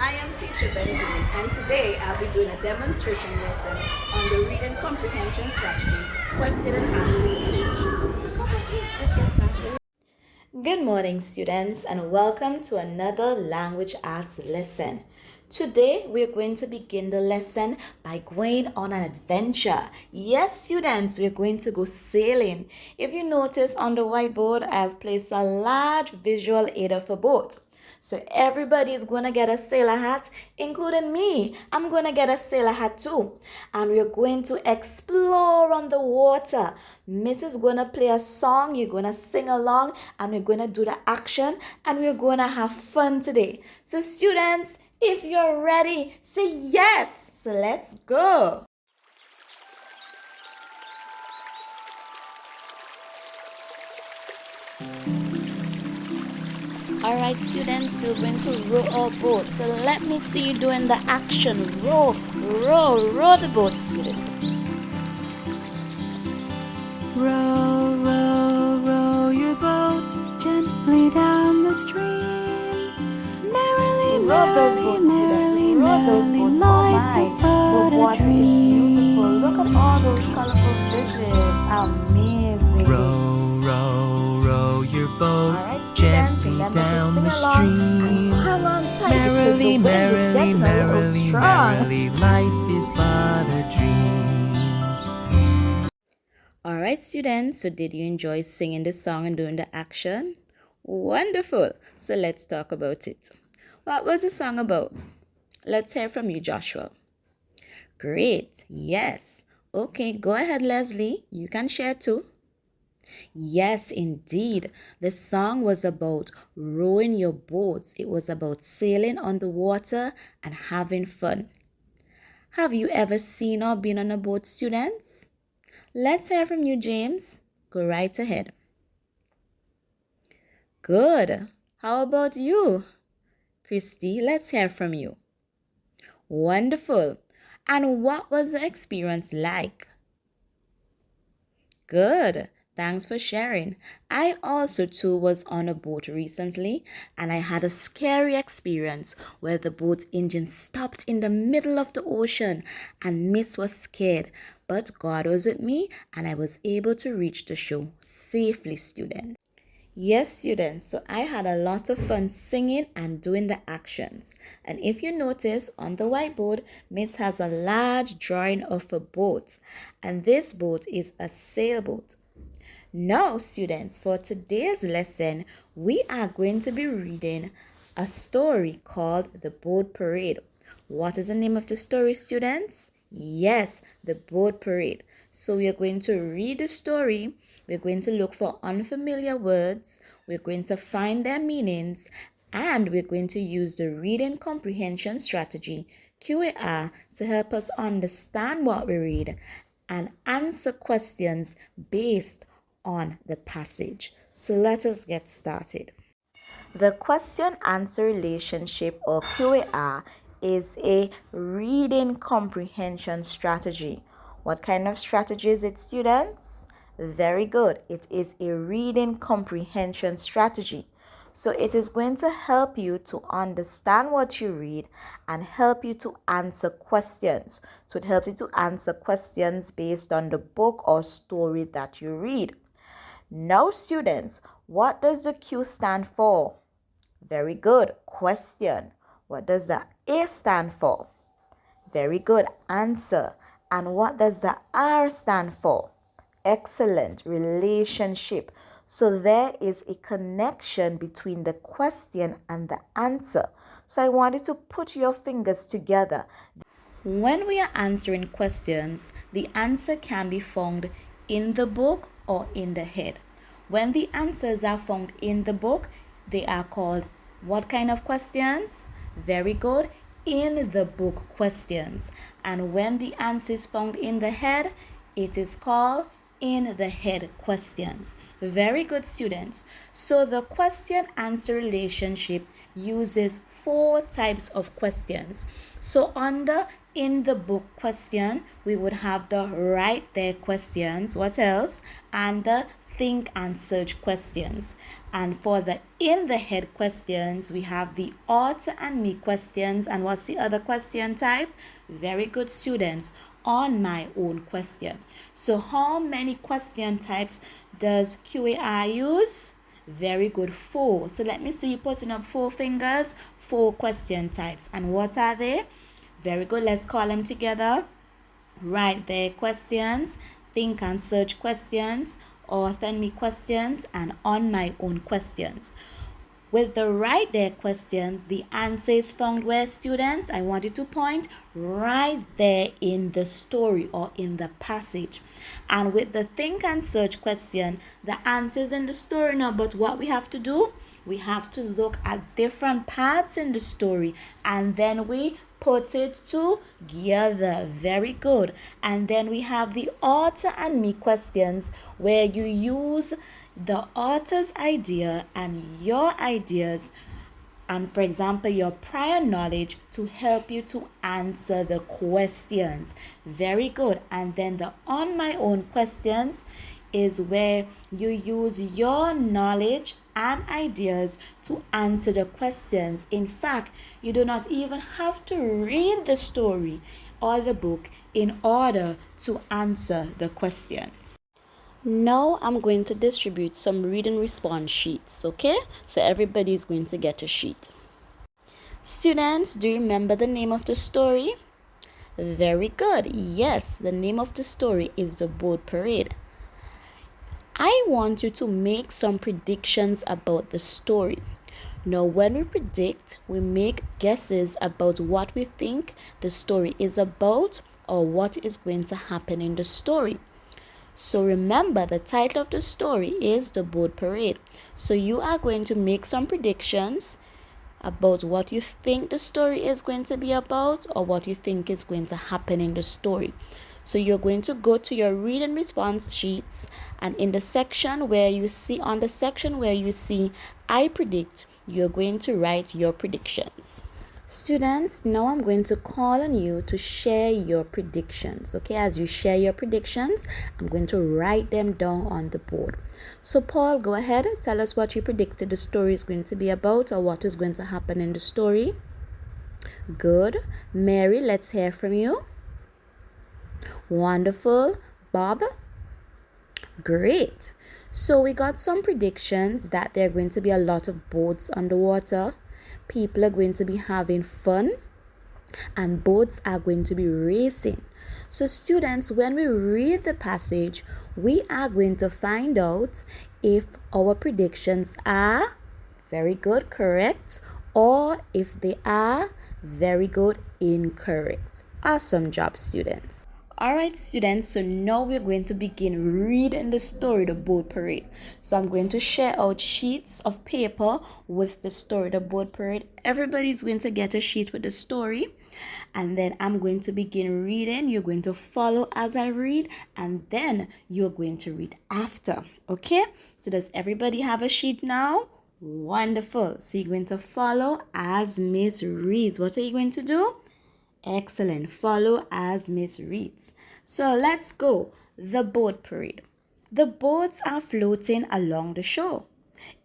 I am teacher Benjamin, and today I'll be doing a demonstration lesson on the reading comprehension strategy, question and answer relationship. So come with me, let's get started. Good morning, students, and welcome to another language arts lesson. Today, we're going to begin the lesson by going on an adventure. Yes, students, we're going to go sailing. If you notice on the whiteboard, I've placed a large visual aid of a boat. So everybody is going to get a sailor hat, including me. I'm going to get a sailor hat too. And we're going to explore on the water. Miss is going to play a song. You're going to sing along. And we're going to do the action. And we're going to have fun today. So students, if you're ready, say yes. So let's go. Alright students, you're going to row our boat. So let me see you doing the action. Row, row, row the boat, student. Row, row, row your boat gently down the stream. Merrily, Row those boats, students. Row those boats. Oh my, the water is beautiful. Look at all those colorful fishes. Amazing. Row, row, row your boat gently down the stream. Hang on tight because the wind is getting a little strong. Merrily, life is but a dream. Alright students, so did you enjoy singing the song and doing the action? Wonderful. So let's talk about it. What was the song about? Let's hear from you, Joshua. Great. Yes. Okay, go ahead, Leslie. You can share too. Yes, indeed. The song was about rowing your boats. It was about sailing on the water and having fun. Have you ever seen or been on a boat, students? Let's hear from you, James. Go right ahead. Good. How about you? Christy, let's hear from you. Wonderful. And what was the experience like? Good. Thanks for sharing. I also too was on a boat recently and I had a scary experience where the boat engine stopped in the middle of the ocean and Miss was scared. But God was with me and I was able to reach the shore safely, students. Yes, students, so I had a lot of fun singing and doing the actions. And if you notice on the whiteboard, Miss has a large drawing of a boat. And this boat is a sailboat. Now, students, for today's lesson, we are going to be reading a story called The Boat Parade. What is the name of the story, students? Yes, The Boat Parade. So we are going to read the story. We're going to look for unfamiliar words. We're going to find their meanings. And we're going to use the reading comprehension strategy, QAR, to help us understand what we read and answer questions based on the passage. So let us get started. The question-answer relationship, or QAR, is a reading comprehension strategy. What kind of strategy is it, students? Very good. It is a reading comprehension strategy. So it is going to help you to understand what you read and help you to answer questions. So it helps you to answer questions based on the book or story that you read. Now, students, what does the Q stand for? Very good. Question. What does the A stand for? Very good. Answer. And what does the R stand for? Excellent. Relationship. So there is a connection between the question and the answer. So I want you to put your fingers together. When we are answering questions, the answer can be found in the book or in the head. When the answers are found in the book, they are called what kind of questions? Very good. In the book questions. And when the answer is found in the head, it is called in the head questions. Very good, students. So the question-answer relationship uses 4 types of questions. So under in the book question, we would have the right there questions. What else? And the think and search questions. And for the in the head questions, we have the author and me questions. And what's the other question type? Very good, students. On my own question. So how many question types does QAR use? Very good, 4. So let me see you putting up 4 fingers. 4 question types. And what are they? Very good. Let's call them together. Right there, questions, think and search questions, author and me questions, and on my own questions. With the right there questions, the answer is found where, students? I want you to point right there in the story or in the passage. And with the think and search question, the answer is in the story now, but what we have to do? We have to look at different parts in the story and then we put it together. Very good. And then we have the author and me questions where you use the author's idea and your ideas and, for example, your prior knowledge to help you to answer the questions. Very good. And then the on my own questions is where you use your knowledge and ideas to answer the questions. In fact, you do not even have to read the story or the book in order to answer the questions. Now I'm going to distribute some reading response sheets, okay? So everybody is going to get a sheet. Students, do you remember the name of the story? Very good. Yes, the name of the story is The Boat Parade. I want you to make some predictions about the story. Now, when we predict, we make guesses about what we think the story is about or what is going to happen in the story. So remember, the title of the story is The Boat Parade. So you are going to make some predictions about what you think the story is going to be about or what you think is going to happen in the story. So you're going to go to your read and response sheets, and in the section where you see, I predict, you're going to write your predictions. Students, now I'm going to call on you to share your predictions. Okay, as you share your predictions, I'm going to write them down on the board. So Paul, go ahead, tell us what you predicted the story is going to be about or what is going to happen in the story. Good. Mary, let's hear from you. Wonderful. Bob? Great. So we got some predictions that there are going to be a lot of boats on the water. People are going to be having fun and boats are going to be racing. So students, when we read the passage, we are going to find out if our predictions are very good, correct, or if they are very good, incorrect. Awesome job, students. Alright, students, so now we're going to begin reading the story, The Boat Parade. So I'm going to share out sheets of paper with the story, The Boat Parade. Everybody's going to get a sheet with the story. And then I'm going to begin reading. You're going to follow as I read. And then you're going to read after. Okay? So does everybody have a sheet now? Wonderful. So you're going to follow as Miss reads. What are you going to do? Excellent. Follow as Miss reads. So let's go. The Boat Parade. The boats are floating along the shore.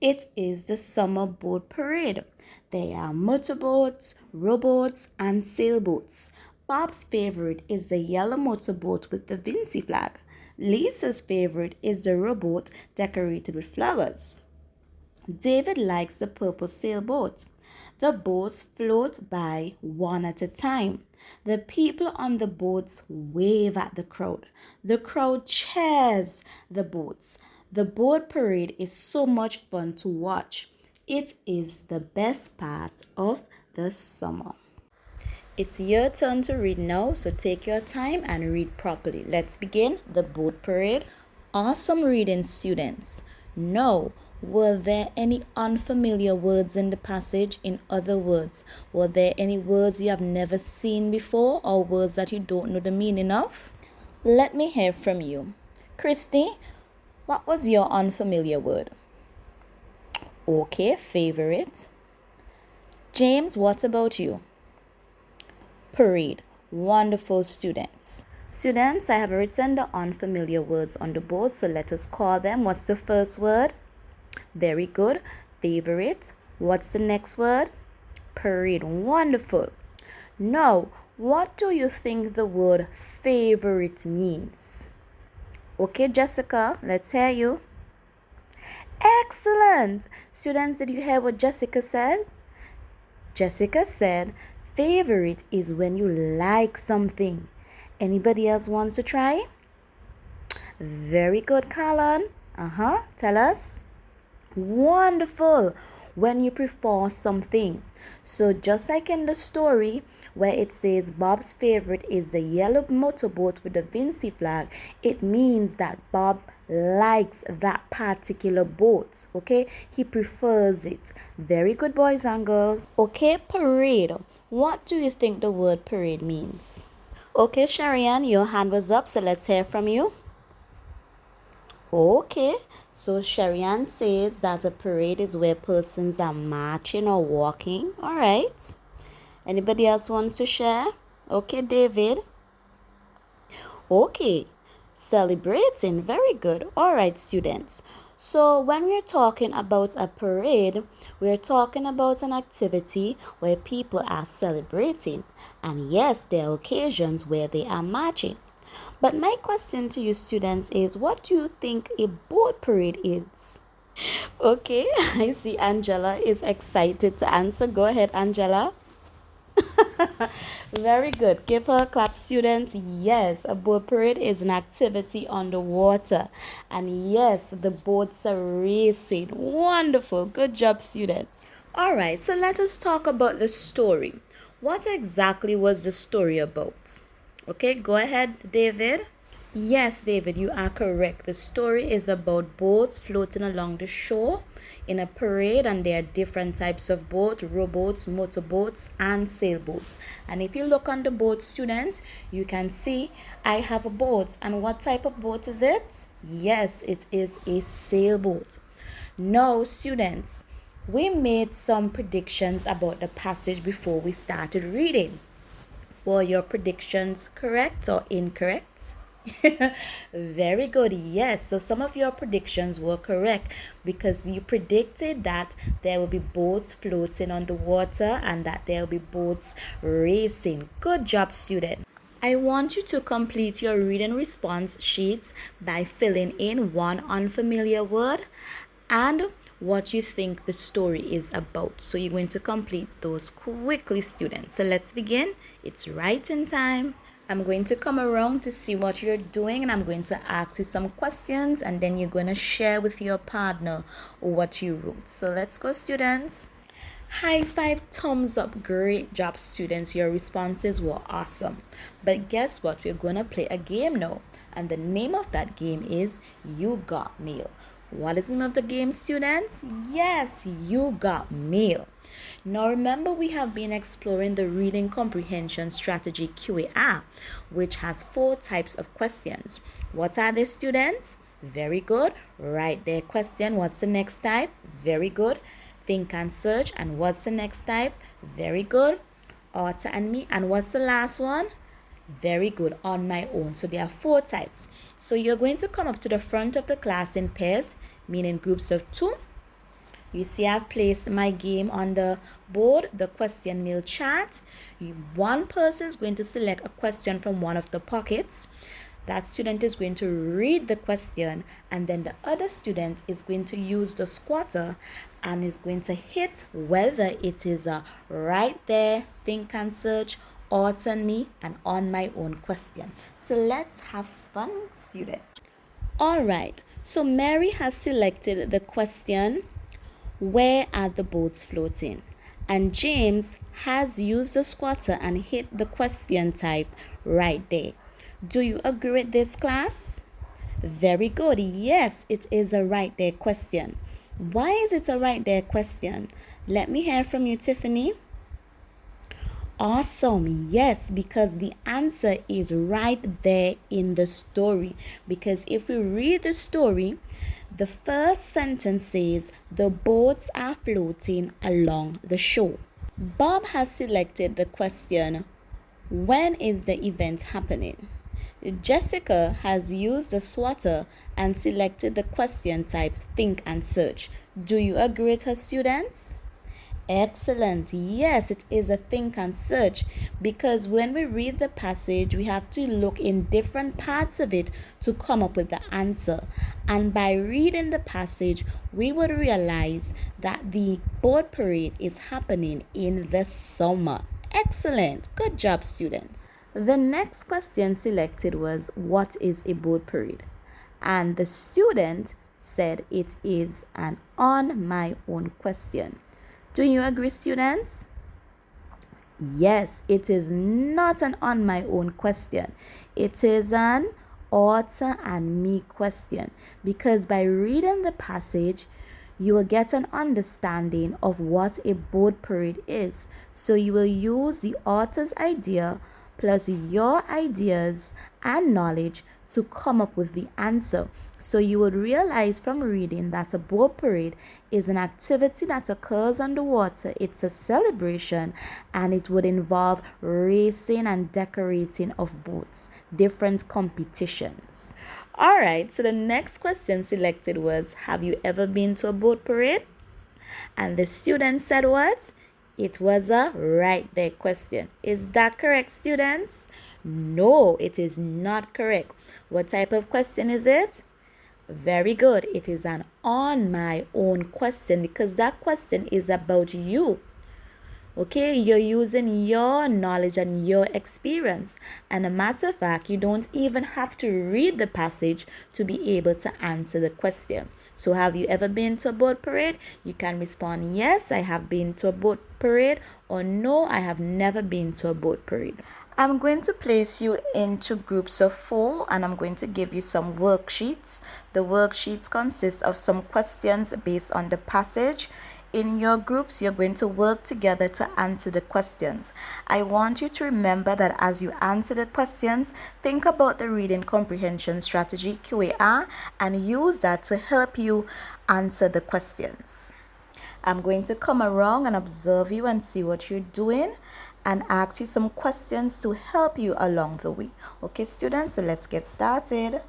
It is the summer boat parade. There are motorboats, rowboats, and sailboats. Bob's favorite is the yellow motorboat with the Vinci flag. Lisa's favorite is the rowboat decorated with flowers. David likes the purple sailboat. The boats float by one at a time. The people on the boats wave at the crowd. The crowd cheers the boats. The boat parade is so much fun to watch. It is the best part of the summer. It's your turn to read now, so take your time and read properly. Let's begin the boat parade. Awesome reading, students. Now, were there any unfamiliar words in the passage? In other words, were there any words you have never seen before or words that you don't know the meaning of? Let me hear from you. Christy, what was your unfamiliar word? Okay, favorite. James, what about you? Parade. Wonderful, students. Students, I have written the unfamiliar words on the board, so let us call them. What's the first word? Very good. Favorite. What's the next word? Parade. Wonderful. Now, what do you think the word favorite means? Okay, Jessica, let's hear you. Excellent. Students, did you hear what Jessica said? Jessica said, favorite is when you like something. Anybody else wants to try? Very good, Colin. Tell us. Wonderful. When you prefer something. So just like in the story where it says Bob's favorite is the yellow motorboat with the Vinci flag, it means that Bob likes that particular boat. Okay, he prefers it. Very good, boys and girls. Okay, parade. What do you think the word parade means? Okay, Sharian, your hand was up, so let's hear from you. Okay, so Sharian says that a parade is where persons are marching or walking. All right. Anybody else wants to share? Okay, David. Okay, celebrating. Very good. All right, students. So when we're talking about a parade, we're talking about an activity where people are celebrating. And yes, there are occasions where they are marching. But my question to you students is, what do you think a boat parade is? Okay, I see Angela is excited to answer. Go ahead, Angela. Very good. Give her a clap, students. Yes, a boat parade is an activity on the water. And yes, the boats are racing. Wonderful. Good job, students. All right, so let us talk about the story. What exactly was the story about? Okay, go ahead, David. Yes, David, you are correct. The story is about boats floating along the shore in a parade, and there are different types of boats: rowboats, motorboats, and sailboats. And if you look on the boat, students, you can see I have a boat. And what type of boat is it? Yes, it is a sailboat. Now, students, we made some predictions about the passage before we started reading. Were your predictions correct or incorrect? Very good. Yes. So some of your predictions were correct because you predicted that there will be boats floating on the water and that there will be boats racing. Good job, student. I want you to complete your reading response sheets by filling in one unfamiliar word and what you think the story is about. So you're going to complete those quickly, students. So let's begin. It's writing time. I'm going to come around to see what you're doing, and I'm going to ask you some questions, and then you're going to share with your partner what you wrote. So let's go, students. High five, thumbs up. Great job, students. Your responses were awesome. But guess what? We're going to play a game now, and the name of that game is You Got Mail. What is the name of the game, students? Yes, You Got Mail. Now remember, we have been exploring the reading comprehension strategy QAR, which has 4 types of questions. What are they, students? Very good. Write their question. What's the next type? Very good. Think and search. And what's the next type? Very good. Author and me. And what's the last one? Very good. On my own. So there are 4 types. So you're going to come up to the front of the class in pairs, meaning groups of 2. You see, I've placed my game on the board, the question mail chat. One person is going to select a question from one of the pockets. That student is going to read the question, and then the other student is going to use the squatter and is going to hit whether it is a right there, think and search, author and me, and on my own question. So let's have fun, students. All right, so Mary has selected the question, where are the boats floating? And James has used the squatter and hit the question type right there. Do you agree with this, class? Very good. Yes, it is a right there question. Why is it a right there question? Let me hear from you, Tiffany. Awesome. Yes, because the answer is right there in the story. Because if we read the story, the first sentence says the boats are floating along the shore. Bob has selected the question, when is the event happening? Jessica has used the swatter and selected the question type think and search. Do you agree with her, students? Excellent. Yes, it is a think and search because when we read the passage, we have to look in different parts of it to come up with the answer. And by reading the passage, we would realize that the boat parade is happening in the summer. Excellent. Good job, students. The next question selected was, what is a boat parade? And the student said it is an on my own question. Do you agree, students? Yes, it is not an on my own question. It is an author and me question because by reading the passage, you will get an understanding of what a boat parade is. So you will use the author's idea plus your ideas and knowledge to come up with the answer. So you would realize from reading that a boat parade is an activity that occurs on the water. It's a celebration and it would involve racing and decorating of boats, different competitions. All right, so the next question selected was, have you ever been to a boat parade? And the student said what? It was a right there question. Is that correct, students? No, it is not correct. What type of question is it? Very good. It is an on my own question because that question is about you. Okay, you're using your knowledge and your experience. And a matter of fact, you don't even have to read the passage to be able to answer the question. So have you ever been to a boat parade? You can respond, yes, I have been to a boat parade, or no, I have never been to a boat parade. I'm going to place you into groups of 4 and I'm going to give you some worksheets. The worksheets consist of some questions based on the passage. In your groups, you're going to work together to answer the questions. I want you to remember that as you answer the questions, think about the reading comprehension strategy, QAR, and use that to help you answer the questions. I'm going to come around and observe you and see what you're doing and ask you some questions to help you along the way. Okay, students, so let's get started.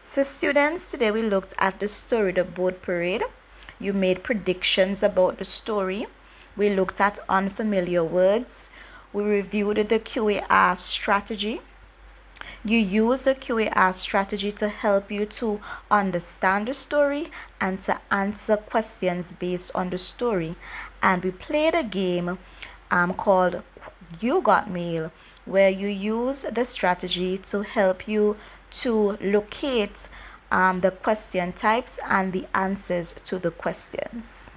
So students, today we looked at the story, The Boat Parade. You made predictions about the story. We looked at unfamiliar words. We reviewed the QAR strategy. You use the QAR strategy to help you to understand the story and to answer questions based on the story. And we played a game called You Got Mail, where you use the strategy to help you to locate the question types and the answers to the questions.